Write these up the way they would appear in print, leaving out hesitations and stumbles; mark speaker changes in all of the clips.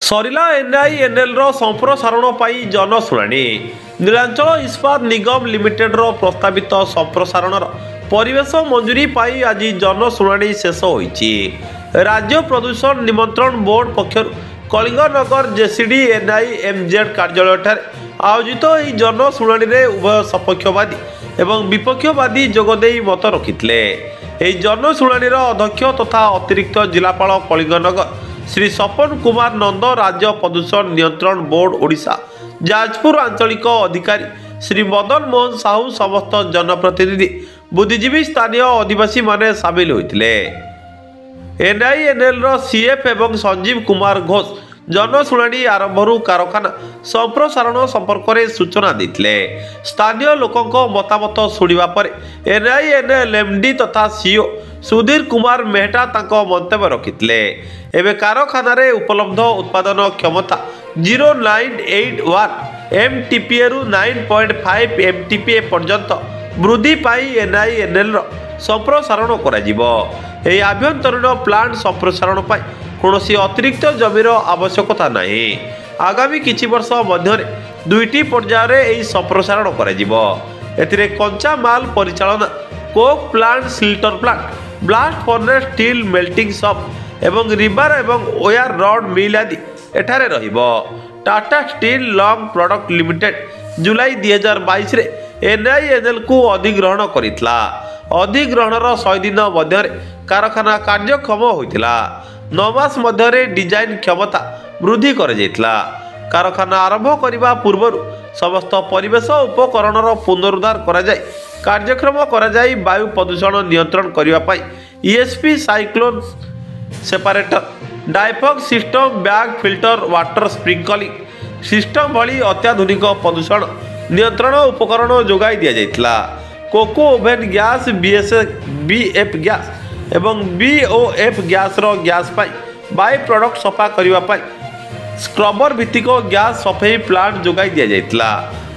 Speaker 1: सरिला एनआईएनएल संप्रसारण जनशुणी नीलांचल इस्पात निगम लिमिटेड प्रस्तावित संप्रसारण परिवेश मंजूरी पाई आज जनशुणी शेष होईची। राज्य प्रदूषण निमंत्रण बोर्ड पक्षर कलिंगनगर जेसीडी एनआईएमजेड कार्यालय आयोजित यह जनशुणी में उभय सपक्षवादी एवं विपक्षवादी जोगदे मत रखिते। जनशुणी अध्यक्ष तथा अतिरिक्त जिलापाल कलिंगनगर श्री सपन कुमार नंद, राज्य प्रदूषण नियंत्रण बोर्ड ओडिशा जाजपुर आंचलिक अधिकारी श्री मदन मोहन साहू, समस्त जनप्रतिनिधि, बुद्धिजीवी, स्थानीय आदिवासी माने सामिल होते। एनआईएनएल सीएफ एवं संजीव कुमार घोष जनशुणी आरंभरू कारखाना संप्रसारण संपर्क में सूचना देते। स्थानीय लोकों मतामत शुणा पर एनआईएनएल एमडी तथा सीओ सुधीर कुमार मेहटा तांको मंतव्य रखिते। एवं कारखाना उपलब्ध उत्पादन क्षमता 0981 MTPA रु 9.5 MTPA पर्यंत वृद्धि पाई एनआईएनएल संप्रसारण कर आभ्यंतरीण प्लांट संप्रसारण कौन अतिरिक्त जमीर आवश्यकता नहीं। आगामी किछि वर्ष मध्य दुईटी पर्यायर संप्रसारण कर कंचा माल परिचालना, coke plant, sinter plant, blast furnace, steel melting shop एवं रिबार एवं ओयर रड मिल आदि एठारे रहिबो। Tata steel long product limited जुलाई 2022 रे एनआईएनएल को अधिग्रहण करितला। अधिग्रहणर 100 दिन मध्य कारखाना कार्यक्षम होइतिला। 9 मास मध्य डिजाइन क्षमता वृद्धि कर जाइतिला। कारखाना आरंभ करने पूर्व समस्त परिवेश उपकरणर पुनरुद्धार करा जाय कार्यक्रम करा जाय वायु प्रदूषण नियंत्रण करने ESP cyclone separator, dry fog system, bag filter, water sprinkling system भली अत्याधुनिक प्रदूषण नियंत्रण उपकरण जोगाई दिया जाइतिला। Coke oven gas, BF gas एवं बीओएफ गैस पाई बाई प्रोडक्ट सफा करने स्क्रबर भित्तिक गैस सफाई प्लांट जोगाई दिया जाइतिला।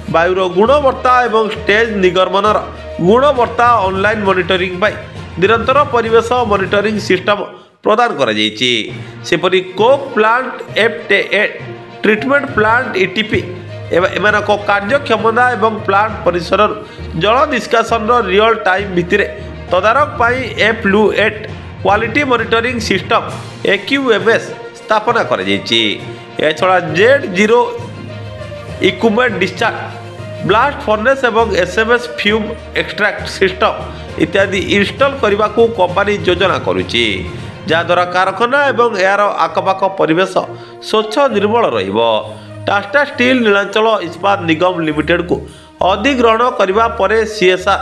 Speaker 1: वायुर गुणवत्ता एवं स्टेज निर्गमनर गुणवत्ता ऑनलाइन मॉनिटरिंग पाई निरंतर परिवेश मॉनिटरिंग सिस्टम प्रदान करा जाइछि। सेपरि coke plant, FTA treatment plant, ETP एमानक कार्यक्षमता एवं प्लांट परिसर जल निष्कासन रियल टाइम भित्तिरे तदारक पाई effluent quality monitoring system AQMS स्थापना करा जाइछि। एछड़ा Z0 equipment discharge, blast furnace एवं एसएमएस फ्यूम एक्सट्रैक्ट सिस्टम इत्यादि इंस्टॉल करने को कंपनी योजना करुच्ची, जहाद्वारा कारखाना एवं यार आखपाख परिवेश स्वच्छ निर्मल रहिबो। टाटा स्टील नीलांचल इस्पात निगम लिमिटेड को अधिग्रहण करने पर सीएसआर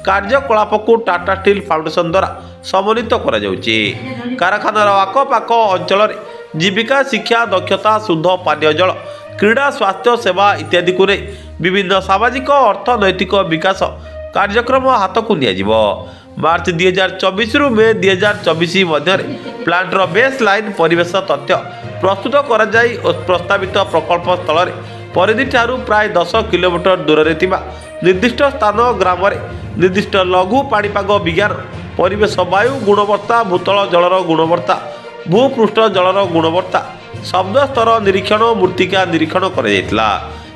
Speaker 1: कार्यकलाप को टाटा स्टील फाउंडेशन द्वारा समन्वित करा जाउची। कारखानार आखपाख अंचल जीविका, शिक्षा, दक्षता, शुद्ध पानीय जल, क्रीड़ा, स्वास्थ्य सेवा इत्यादि को विभिन्न सामाजिक अर्थनैतिक विकास कार्यक्रम हाथ को नियाजिबो। मार्च 2024 रु मे 2024 मध्य प्लांटर बेस लाइन परिवेश तथ्य प्रस्तुत करा जाई प्रस्तावित प्रकल्प स्थल परिधि ठारू प्राय 10 किलोमीटर दूर रे थिबा निर्दिष्ट स्थान ग्राम रे निर्दिष्ट लघु पाणीपाग विज्ञान, परिवेश, वायु गुणवत्ता, भूतल जलर गुणवत्ता, भूपृष्ठ जलर गुणवत्ता, शब्द स्तर निरीक्षण, मृत्तिका निरीक्षण कर जाइतिला।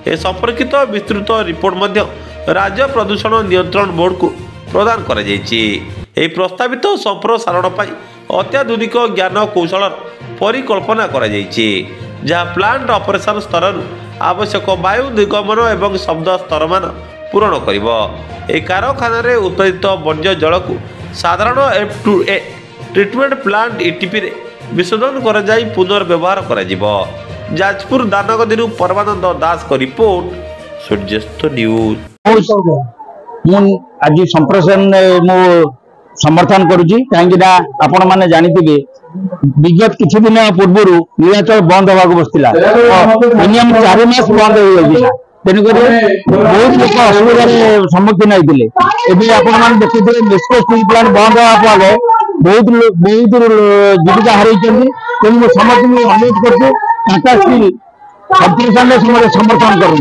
Speaker 1: ए संपर्कित विस्तृत रिपोर्ट मध्य राज्य प्रदूषण नियंत्रण बोर्ड को प्रदान कर प्रस्तावित संप्रसारण अत्याधुनिक ज्ञान कौशल परिकल्पना कर जहाँ प्लांट ऑपरेशन स्तर आवश्यक वायु निर्गमन एवं शब्द स्तर मान पूरण कर कारखाना उत्पादित वर्ज्य जल को साधारण F2A ट्रीटमेंट प्लांट ईटीपी रे विशोधन कर पुनर्व्यवहार कर जाजपुर दानगदी परमानंद दास को रिपोर्ट, सूर्यास्त न्यूज।
Speaker 2: आज संप्रसारण मु समर्थन करुच्ची कहीं आपण मैंने जानी विगत किसी दिन पूर्व नीलांचल बंद होगा बसला मिनिमम 4 मास बंद हो तेणुक बहुत लोग असुविधार सम्मुखीन होते। आपण देखिए मेस्को स्टील प्लांट बंद होगा बहुत जीविका हर तेणु समस्त अनुरोध कर टाटा स्टील संप्रसारण समर्थन करूँ।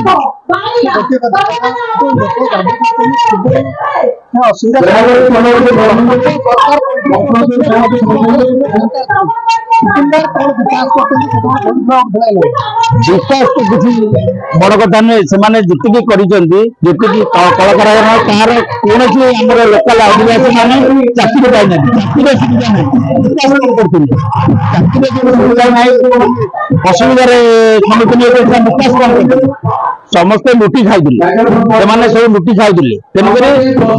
Speaker 2: विकास तो किसी बड़ कथा नुहे से जितकी कलकारखाना तार कौन आम लोकाल आदिवासी मैंने चाकरी पाई चाकरी सुविधा ना असुविधार सम्मुखीन विकास कौन समस्ते लुटी खाई सब लुटी खाई तेणुक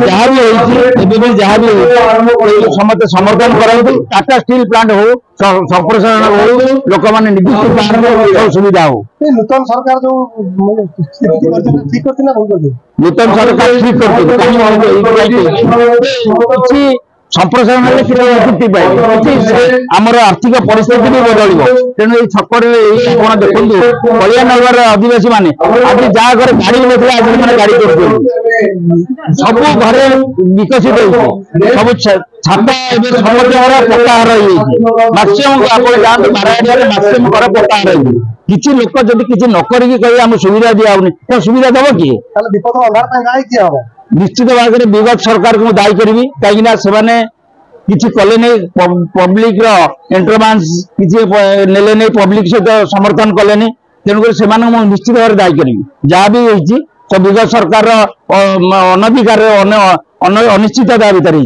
Speaker 2: जहाँ भी जहाँ भी समस्त समर्थन करूँ टाटा स्टील प्लांट हो संप्रसारण हो लोक मैंने निर्दिष्ट प्लांट सुविधा हो
Speaker 3: नूतन सरकार जो ठीक करते ना भूल
Speaker 2: नूतन सरकार ठीक करते संप्रसारण आमर आर्थिक परिस्थिति भी बदल तेणु ये छक देखो कल्याणनगर आदिवासी मैंने आज जहाँ घर गाड़ी ना आज मैंने गाड़ी कर सब घरे विकसित सब छाता समझ पक्का घर मैक्सीम आप जाते बारह मैक्सीम घर पक्का घर किसी लोक जब किसी नक आम सुविधा दिखाऊनी तो सुविधा दब किए
Speaker 3: विपद अंधार किए हम
Speaker 2: निश्चित भाव में विगत सरकार को दायी करी कहीं किसी कले नहीं पब्लिक एंट्रोमांस किसी नेले नहीं पब्लिक सहित समर्थन कले तेणुक से निश्चित भाव दायी करी जहाँ भी सब विगत सरकार अनधिकार अनिश्चितता भितर।